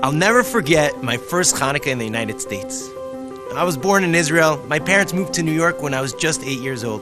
I'll never forget my first Hanukkah in the United States. I was born in Israel. My parents moved to New York when I was just 8 years old.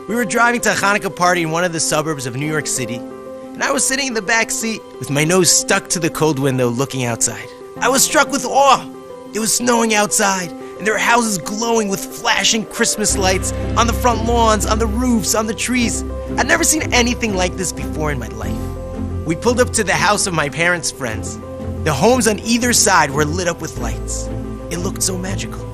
We were driving to a Hanukkah party in one of the suburbs of New York City, and I was sitting in the back seat with my nose stuck to the cold window looking outside. I was struck with awe. It was snowing outside, and there were houses glowing with flashing Christmas lights on the front lawns, on the roofs, on the trees. I'd never seen anything like this before in my life. We pulled up to the house of my parents' friends. The homes on either side were lit up with lights. It looked so magical.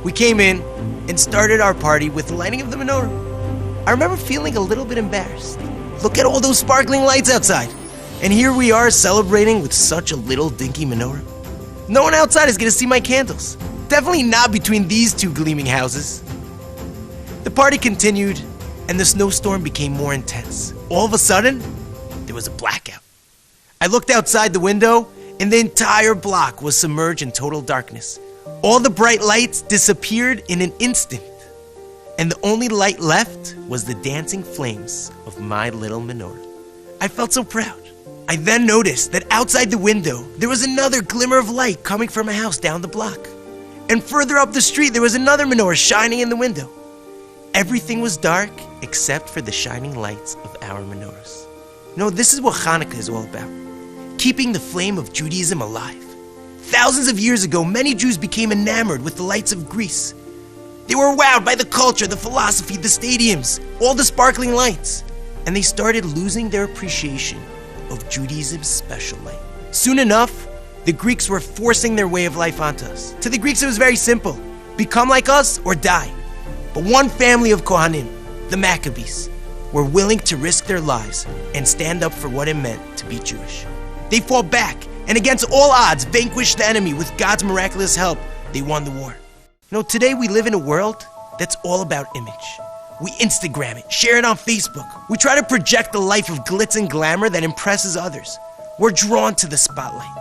We came in and started our party with the lighting of the menorah. I remember feeling a little bit embarrassed. Look at all those sparkling lights outside. And here we are celebrating with such a little dinky menorah. No one outside is going to see my candles. Definitely not between these two gleaming houses. The party continued, and the snowstorm became more intense. All of a sudden, there was a blackout. I looked outside the window, and the entire block was submerged in total darkness. All the bright lights disappeared in an instant, and the only light left was the dancing flames of my little menorah. I felt so proud. I then noticed that outside the window, there was another glimmer of light coming from a house down the block. And further up the street, there was another menorah shining in the window. Everything was dark except for the shining lights of our menorahs. No, this is what Hanukkah is all about. Keeping the flame of Judaism alive. Thousands of years ago, many Jews became enamored with the lights of Greece. They were wowed by the culture, the philosophy, the stadiums, all the sparkling lights. And they started losing their appreciation of Judaism's special light. Soon enough, the Greeks were forcing their way of life onto us. To the Greeks, it was very simple. Become like us or die. But one family of Kohanim, the Maccabees, were willing to risk their lives and stand up for what it meant to be Jewish. They fought back, and against all odds, vanquished the enemy. With God's miraculous help, they won the war. Today we live in a world that's all about image. We Instagram it, share it on Facebook. We try to project a life of glitz and glamour that impresses others. We're drawn to the spotlight,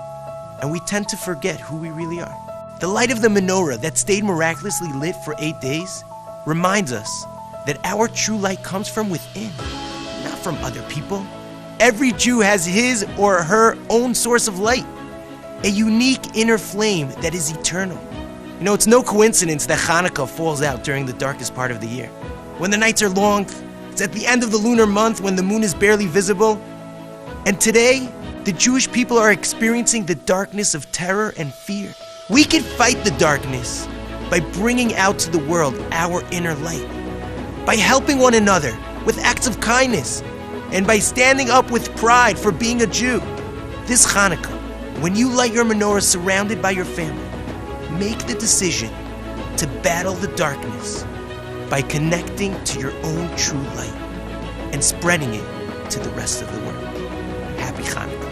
and we tend to forget who we really are. The light of the menorah that stayed miraculously lit for 8 days reminds us that our true light comes from within, not from other people. Every Jew has his or her own source of light, a unique inner flame that is eternal. It's no coincidence that Hanukkah falls out during the darkest part of the year. When the nights are long, it's at the end of the lunar month when the moon is barely visible. And today, the Jewish people are experiencing the darkness of terror and fear. We can fight the darkness by bringing out to the world our inner light, by helping one another with acts of kindness, and by standing up with pride for being a Jew. This Hanukkah, when you light your menorah surrounded by your family, make the decision to battle the darkness by connecting to your own true light and spreading it to the rest of the world. Happy Hanukkah.